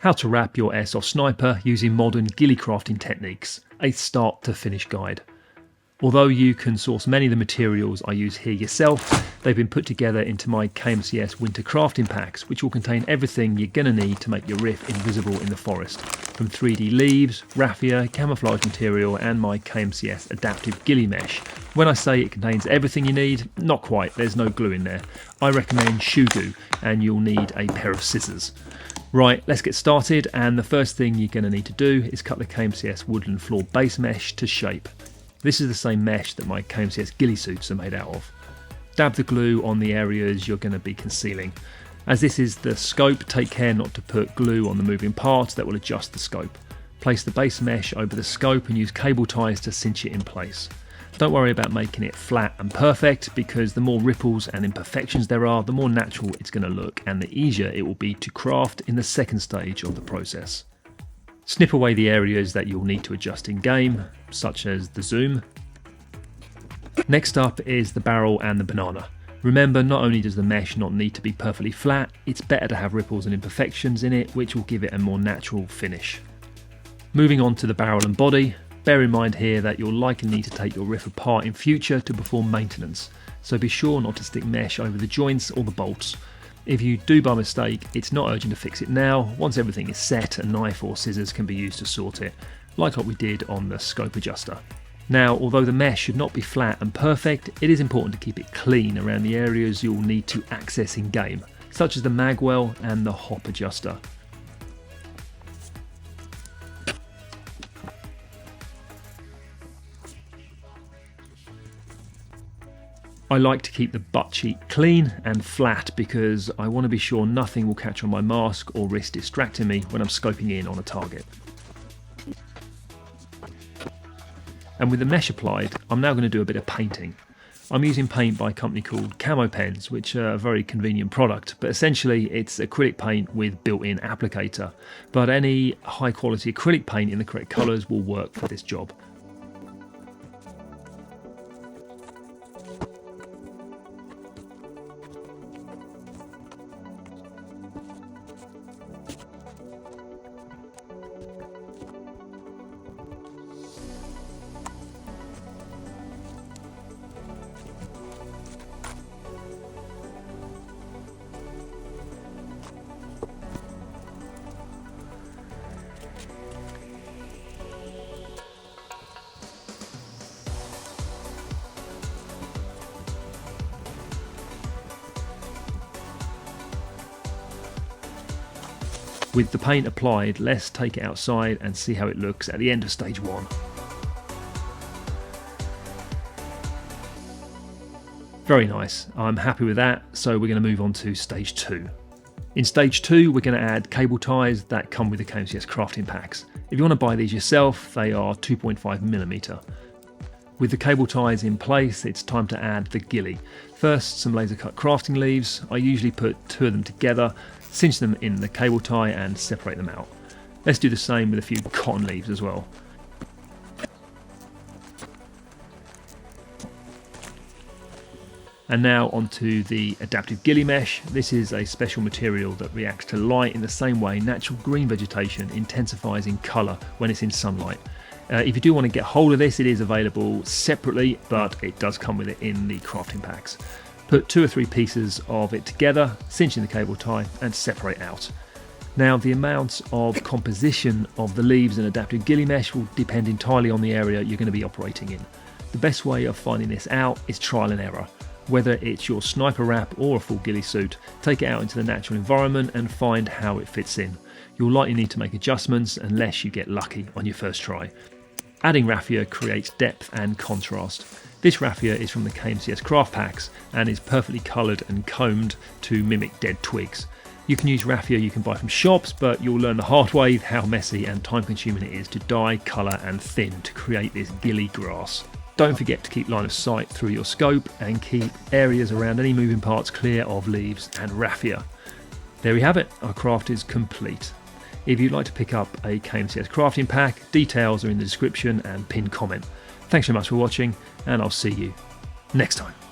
How to wrap your airsoft sniper using modern ghillie crafting techniques, a start to finish guide. Although you can source many of the materials I use here yourself, they've been put together into my KMCS winter crafting packs, which will contain everything you're going to need to make your riff invisible in the forest, from 3D leaves, raffia, camouflage material and my KMCS adaptive ghillie mesh. When I say it contains everything you need, not quite, there's no glue in there. I recommend shoe glue and you'll need a pair of scissors. Right, let's get started, and the first thing you're going to need to do is cut the KMCS woodland floor base mesh to shape. This is the same mesh that my KMCS ghillie suits are made out of. Dab the glue on the areas you're going to be concealing. As this is the scope, take care not to put glue on the moving parts that will adjust the scope. Place the base mesh over the scope and use cable ties to cinch it in place. Don't worry about making it flat and perfect, because the more ripples and imperfections there are, the more natural it's going to look and the easier it will be to craft in the second stage of the process. Snip away the areas that you'll need to adjust in game, such as the zoom. Next up is the barrel and the banana. Remember, not only does the mesh not need to be perfectly flat, it's better to have ripples and imperfections in it, which will give it a more natural finish. Moving on to the barrel and body. Bear in mind here that you'll likely need to take your riff apart in future to perform maintenance, so be sure not to stick mesh over the joints or the bolts. If you do by mistake, it's not urgent to fix it now. Once everything is set, a knife or scissors can be used to sort it, like what we did on the scope adjuster. Now, although the mesh should not be flat and perfect, it is important to keep it clean around the areas you'll need to access in game, such as the magwell and the hop adjuster. I like to keep the butt cheek clean and flat because I want to be sure nothing will catch on my mask or risk distracting me when I'm scoping in on a target. And with the mesh applied, I'm now going to do a bit of painting. I'm using paint by a company called Camo Pens, which are a very convenient product, but essentially it's acrylic paint with built-in applicator. But any high quality acrylic paint in the correct colours will work for this job. With the paint applied, let's take it outside and see how it looks at the end of stage 1. Very nice, I'm happy with that, so we're going to move on to stage 2. In stage 2, we're going to add cable ties that come with the KMCS crafting packs. If you want to buy these yourself, they are 2.5mm. With the cable ties in place, it's time to add the ghillie. First, some laser cut crafting leaves. I usually put 2 of them together, cinch them in the cable tie and separate them out. Let's do the same with a few cotton leaves as well. And now onto the adaptive ghillie mesh. This is a special material that reacts to light in the same way natural green vegetation intensifies in colour when it's in sunlight. If you do want to get hold of this, it is available separately, but it does come with it in the crafting packs. Put 2 or 3 pieces of it together, cinch in the cable tie and separate out. Now, the amount of composition of the leaves and adaptive ghillie mesh will depend entirely on the area you're going to be operating in. The best way of finding this out is trial and error. Whether it's your sniper wrap or a full ghillie suit, take it out into the natural environment and find how it fits in. You'll likely need to make adjustments unless you get lucky on your first try. Adding raffia creates depth and contrast. This raffia is from the KMCS craft packs and is perfectly coloured and combed to mimic dead twigs. You can use raffia you can buy from shops, but you'll learn the hard way how messy and time consuming it is to dye, colour and thin to create this ghillie grass. Don't forget to keep line of sight through your scope and keep areas around any moving parts clear of leaves and raffia. There we have it, our craft is complete. If you'd like to pick up a KMCS crafting pack, details are in the description and pinned comment. Thanks so much for watching, and I'll see you next time.